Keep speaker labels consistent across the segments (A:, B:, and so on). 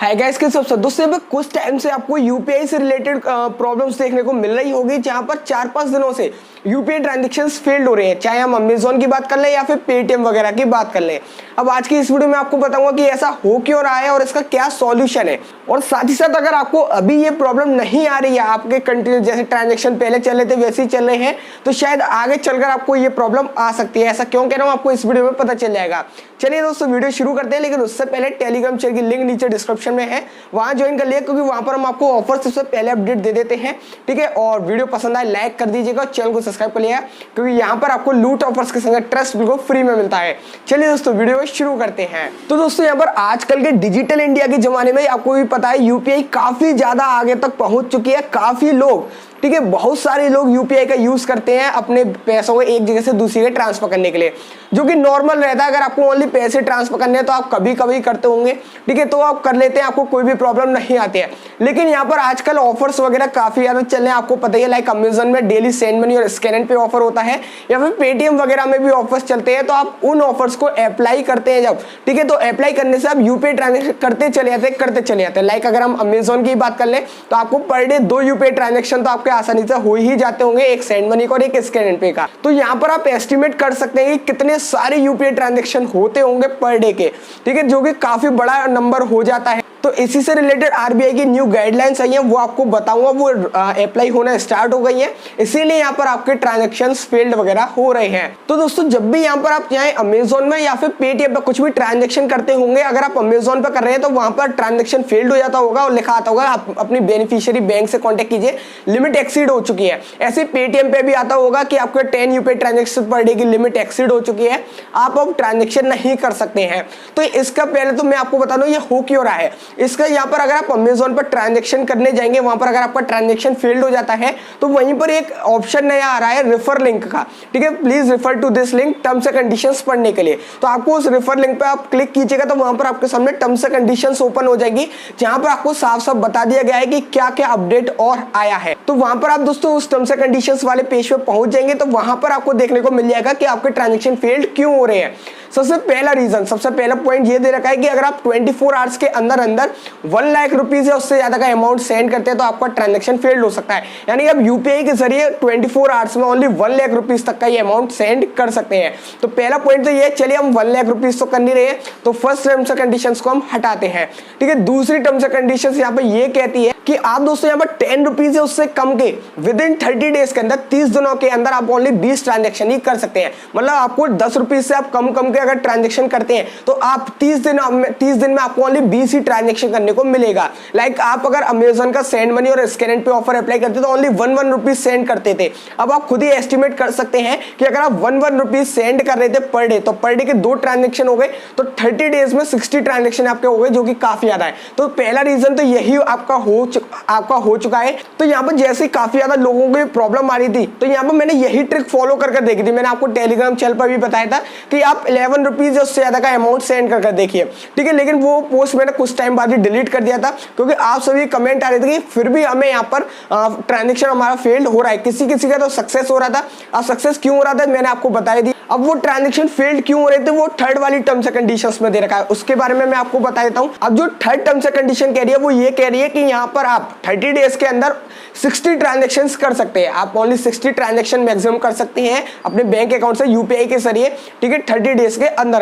A: Hi guys, कैसे हो सब दोस्तों। कुछ टाइम से आपको यूपीआई से रिलेटेड प्रॉब्लम्स देखने को मिल रही होगी, जहां पर 4-5 दिनों से यूपीआई ट्रांजैक्शंस फेल्ड हो रहे हैं, चाहे हम अमेजोन की बात कर लें या फिर पेटीएम वगैरह की बात कर लें। अब आज की इस वीडियो में आपको बताऊंगा कि ऐसा हो क्यों रहा है और इसका क्या सॉल्यूशन है। और साथ ही साथ अगर आपको अभी ये प्रॉब्लम नहीं आ रही है, आपके कंटिन्यू जैसे ट्रांजेक्शन पहले चल रहे थे वैसे ही चल रहे हैं, तो शायद आगे चलकर आपको ये प्रॉब्लम आ सकती है। ऐसा क्यों कह रहा हूँ आपको इस वीडियो में पता चल जाएगा। चलिए दोस्तों, वीडियो शुरू करते हैं, लेकिन उससे पहले टेलीग्राम चैनल की लिंक नीचे डिस्क्रिप्शन में है, वहां ज्वाइन कर लिए, क्योंकि वहां पर हम आपको ऑफर सबसे पहले अपडेट दे देते हैं। ठीक है, और वीडियो पसंद आए लाइक कर दीजिएगा, चैनल को सब्सक्राइब कर लिया, क्योंकि यहाँ पर आपको लूट ऑफर्स के संग ट्रस्ट बिल्कुल फ्री में मिलता है। चलिए दोस्तों, वीडियो शुरू करते हैं। तो दोस्तों, यहाँ पर आजकल के डिजिटल इंडिया के जमाने में आपको भी पता है यूपीआई काफी ज्यादा आगे तक पहुंच चुकी है। काफी लोग, ठीक है, बहुत सारे लोग यूपीआई का यूज करते हैं अपने पैसों को एक जगह से दूसरी जगह ट्रांसफर करने के लिए, जो कि नॉर्मल रहता है। अगर आपको ओनली पैसे ट्रांसफर करने हैं तो आप कभी कभी करते होंगे, ठीक है, तो आप कर लेते हैं, आपको कोई भी प्रॉब्लम नहीं आती है। लेकिन यहाँ पर आजकल ऑफर्स वगैरह काफी ज्यादा चल रहे हैं, आपको पता ही है। लाइक अमेजन में डेली सेंड मनी और स्कैन पे ऑफर होता है, या फिर पेटीएम वगैरह में भी ऑफर्स चलते हैं। तो आप उन ऑफर्स को अप्लाई करते हैं जब, ठीक है, तो अप्लाई करने से आप यूपीआई ट्रांजेक्शन करते चले जाते हैं। लाइक अगर हम अमेजन की बात कर ले तो आपको पर डे 2 यूपीआई ट्रांजेक्शन तो आपके आसानी से हो ही जाते होंगे, एक सेंड मनी का और एक स्कैन पे का। तो यहाँ पर आप एस्टिमेट कर सकते हैं कि कितने सारे यूपीआई ट्रांजैक्शन होते होंगे पर डे के, ठीक है, जो कि काफी बड़ा नंबर हो जाता है। तो इसी से रिलेटेड आरबीआई की न्यू गाइडलाइंस आई है, वो आपको बताऊंगा, वो अप्लाई होना स्टार्ट हो गई है, इसीलिए यहाँ पर आपके ट्रांजैक्शंस फेल्ड वगैरह हो रहे हैं। तो दोस्तों, जब भी यहाँ पर आप चाहे अमेजोन में या फिर पेटीएम पर कुछ भी ट्रांजैक्शन करते होंगे, अगर आप अमेजोन पर कर रहे हैं तो वहां पर ट्रांजैक्शन फेल्ड हो जाता होगा और लिखा आता होगा आप अपनी बेनिफिशियरी बैंक से कॉन्टेक्ट कीजिए, लिमिट एक्सीड हो चुकी है। ऐसे पेटीएम पे भी आता होगा कि आपके 10 यूपीआई ट्रांजैक्शन पर डे की लिमिट एक्सीड हो चुकी है, आप अब ट्रांजैक्शन नहीं कर सकते हैं। तो इसका पहले तो मैं आपको बता दूं ये हो क्यों रहा है। इसका यहाँ पर अगर आप अमेजोन पर ट्रांजैक्शन करने जाएंगे, वहां पर अगर आपका ट्रांजैक्शन फेल्ड हो जाता है तो वहीं पर एक ऑप्शन नया आ रहा है रेफर लिंक का, ठीक है, please refer to this link, terms and conditions पढ़ने के लिए। तो आपको उस रेफर लिंक पे आप क्लिक कीजिएगा तो वहां पर आपके सामने टर्म्स एंड कंडीशंस ओपन हो जाएगी, जहां पर आपको साफ साफ बता दिया गया है कि क्या क्या अपडेट और आया है। तो वहां पर आप दोस्तों उस टर्म्स एंड कंडीशंस वाले पेज पे पहुंच जाएंगे तो वहां पर आपको देखने को मिल जाएगा कि आपके ट्रांजैक्शन फेल्ड क्यों हो रहे हैं। सबसे पहला पॉइंट ये दे रखा है कि अगर आप 24 आवर्स के अंदर 1 लाख रुपीज या उससे ज्यादा का अमाउंट सेंड करते हैं तो आपका ट्रांजैक्शन फेल्ड हो सकता है। यानी आप यूपीआई के जरिए 24 आवर्स में ओनली 1 लाख रुपीज तक का ये अमाउंट सेंड कर सकते हैं। तो पहला पॉइंट तो ये, चलिए हम 1 लाख रुपीज तो कर नहीं रहे, तो फर्स्ट टर्म्स एंड कंडीशंस को हम हटाते हैं, ठीक है। दूसरी टर्म्स एंड कंडीशंस यहाँ पे ये कहती है कि आप दोस्तों यहाँ पर 10 रुपीज या उससे कम के विद इन 30 डेज के अंदर, 30 दिनों के अंदर आप ओनली 20 ट्रांजेक्शन ही कर सकते हैं। मतलब आपको 10 रुपीज से आप कम के अगर ट्रांजेक्शन करते हैं तो आप 30 दिन में आपको ओनली 20 ही ट्रांजेक्शन करने को मिलेगा। लाइक आप अगर अमेजन का सेंड मनी और स्कैन पे ऑफर अप्लाई करते तो ओनली 1 रुपीज सेंड करते थे। अब आप खुद ही एस्टिमेट कर सकते हैं कि अगर आप 1 रुपीज सेंड कर रहे थे पर डे, तो पर डे के 2 ट्रांजेक्शन हो गए, तो 30 डेज में 60 ट्रांजेक्शन आपके हो गए, जो कि काफी ज्यादा है। तो पहला रीजन तो यही आपका हो चुका है। तो यहाँ पर जैसे काफी ज्यादा लोगों को प्रॉब्लम आ रही थी, तो यहाँ पर मैंने यही ट्रिक फॉलो करके देखी थी। मैंने आपको टेलीग्राम चैनल पर भी बताया था कि आप 11 रुपीज उससे ज्यादा का अमाउंट सेंड करके देखिए, ठीक है। लेकिन वो पोस्ट मैंने कुछ टाइम बाद ही डिलीट कर दिया था, क्योंकि आप सभी कमेंट आ रहे थे कि फिर भी हमें यहाँ पर ट्रांजेक्शन हमारा फेल्ड हो रहा है। किसी का तो सक्सेस हो रहा था। अब सक्सेस क्यों हो रहा था मैंने आपको बताया दी। अब वो ट्रांजेक्शन फेल्ड क्यों हो रहे थे, वो थर्ड वाली टर्म्स एंड कंडीशंस में दे रखा है, उसके बारे में मैं आपको बता देता हूं। अब जो थर्ड टर्म्स एंड कंडीशन कह रही है वो ये कह रही है कि यहाँ पर आप 30 डेज के अंदर 60 ट्रांजेक्शन कर सकते हैं। आप ओनली 60 ट्रांजेक्शन मैक्सिमम कर सकते हैं अपने बैंक अकाउंट से यूपीआई के जरिए, ठीक है, 30 डेज के अंदर।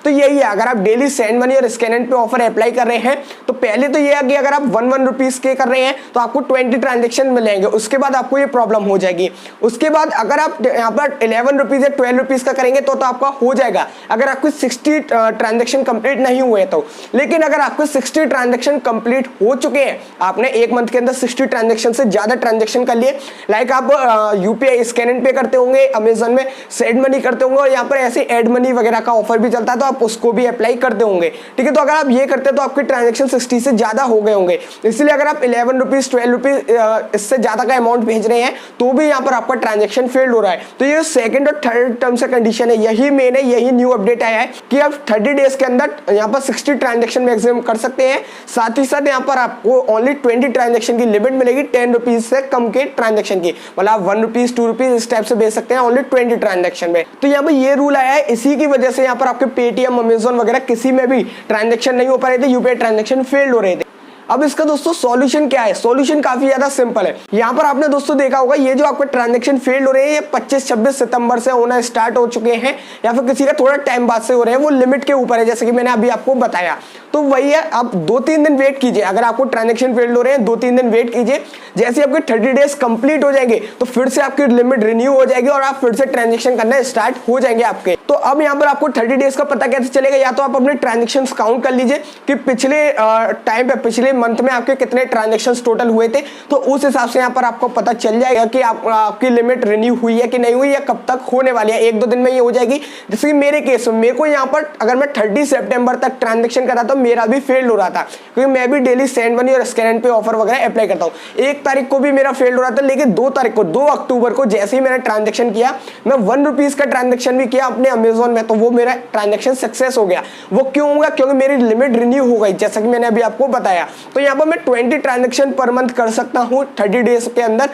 A: तो यही है, अगर आप डेली सेंड मनी और स्कैन पे ऑफर अप्लाई कर रहे हैं तो पहले तो ये है कि अगर आप 1 रुपीज के कर रहे हैं तो आपको 20 ट्रांजेक्शन मिलेंगे, उसके बाद आपको ये प्रॉब्लम हो जाएगी। उसके बाद अगर आप यहाँ पर 11 रुपीज या 12 रुपीज का करेंगे तो आपका हो जाएगा, अगर आपको 60 ट्रांजेक्शन कंप्लीट नहीं हुए तो। लेकिन अगर आपको 60 ट्रांजेक्शन कंप्लीट हो चुके हैं, आपने एक मंथ के अंदर 60 ट्रांजेक्शन से ज्यादा ट्रांजेक्शन कर लिए, लाइक आप यूपीआई स्कैन पे करते होंगे, अमेजन में सेंड मनी करते होंगे, और यहाँ पर ऐसे एड मनी वगैरह का ऑफर भी चलता है, तो आप उसको भी अप्लाई करते होंगे, ठीक है। तो अगर आप ये करते हैं तो आपके ट्रांजेक्शन 60 से ज्यादा हो गए होंगे। इसलिए अगर आप 11 रुपीज 12 रुपीज इससे ज्यादा का अमाउंट भेज रहे हैं तो भी यहाँ पर आपका ट्रांजेक्शन फेल्ड हो रहा है। तो ये सेकंड और थर्ड टर्म्स एंड कंडीशन है, यही मेन है, यही न्यू अपडेट आया है कि आप 30 डेज के अंदर यहाँ पर 60 ट्रांजेक्शन मैक्सिमम कर सकते हैं। साथ ही साथ यहाँ पर आपको ओनली 20 ट्रांजेक्शन की लिमिट मिलेगी, 10 रुपीज से कम के ट्रांजेक्शन की। मतलब आप 1 रुपीज 2 रुपीज इस टाइप से भेज सकते हैं ओनली 20 ट्रांजेक्शन में। तो यहाँ पर ये रूल आया है, इसी की वजह वजह से यहाँ पर आपके पेटीएम, अमेजोन वगैरह किसी में भी ट्रांजेक्शन नहीं हो पा रहे थे, यूपीआई ट्रांजेक्शन फेल्ड हो रहे थे। अब इसका दोस्तों सॉल्यूशन क्या है? सॉल्यूशन काफी ज्यादा सिंपल है। यहाँ पर आपने दोस्तों देखा होगा ये जो आपके ट्रांजैक्शन फेल्ड हो रहे हैं ये 25-26 सितंबर से होना स्टार्ट हो चुके हैं या फिर किसी का थोड़ा टाइम बाद से हो रहे हैं, वो लिमिट के ऊपर है जैसे कि मैंने अभी आपको बताया। तो वही है, आप 2-3 दिन वेट कीजिए। अगर आपको ट्रांजैक्शन फेल्ड हो रहे हैं 2-3 दिन वेट कीजिए, जैसे आपके 30 डेज कंप्लीट हो जाएंगे तो फिर से आपकी लिमिट रिन्यू हो जाएगी और आप फिर से ट्रांजैक्शन करना स्टार्ट हो जाएंगे आपके। तो अब यहाँ पर आपको 30 डेज का पता कैसे चलेगा? या तो आप अपने ट्रांजैक्शन काउंट कर लीजिए कि पिछले टाइम पे, पिछले मंथ में आपके कितने ट्रांजैक्शंस टोटल हुए थे, तो उस हिसाब से यहाँ पर आपको पता चल जाएगा कि आपकी लिमिट रिन्यू हुई है कि नहीं हुई है, कब तक होने वाली है। 1-2 दिन में ये हो जाएगी। जैसे कि मेरे केस में, मेरे को यहाँ पर अगर मैं 30 सितंबर तक ट्रांजैक्शन कर रहा था तो मेरा भी फेल्ड हो रहा था, क्योंकि मैं भी डेली सेंड मनी और स्कैन पे ऑफर वगैरह अप्लाई करता हूँ। 1 तारीख को भी मेरा फेल्ड हो रहा था, लेकिन 2 तारीख को, 2 अक्टूबर को जैसे ही मैंने ट्रांजेक्शन किया, मैं 1 रुपीज का ट्रांजेक्शन भी किया अपने अमेजोन में, तो वो मेरा ट्रांजेक्शन सक्सेस हो गया। वो क्यों होगा? क्योंकि मेरी लिमिट रिन्यू हो गई, जैसा कि मैंने अभी आपको बताया। तो यहाँ पर मैं 20 ट्रांजेक्शन पर मंथ कर सकता हूँ 30 डेज के अंदर,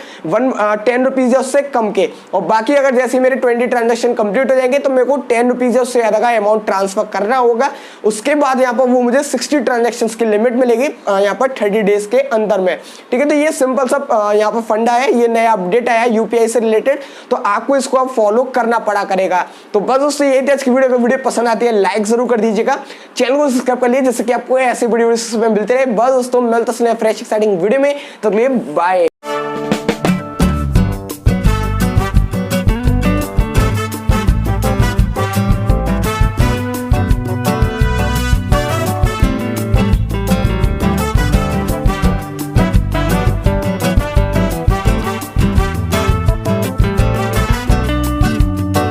A: 10 रुपीज या उससे कम के। और बाकी अगर जैसे मेरे 20 ट्रांजेक्शन कंप्लीट हो जाएंगे तो मेरे को 10 रुपीज या उससे ज्यादा का अमाउंट ट्रांसफर करना होगा। उसके बाद यहाँ पर वो मुझे 60 ट्रांजेक्शन की लिमिट मिलेगी यहाँ पर 30 डेज के अंदर में। ठीक है, तो ये सिंपल सा यहाँ पर फंडा है, ये नया अपडेट आया यूपीआई से रिलेटेड, तो आपको इसको आप फॉलो करना पड़ा करेगा। तो बस दोस्तों यही थी आज की वीडियो पसंद आती है लाइक जरूर कर दीजिएगा, चैनल को सब्सक्राइब कर लीजिए जिससे कि आपको ऐसी वीडियो मिलते रहे। बस दोस्तों मिलते हैं फ्रेश एक्साइटिंग वीडियो में, तो बाय।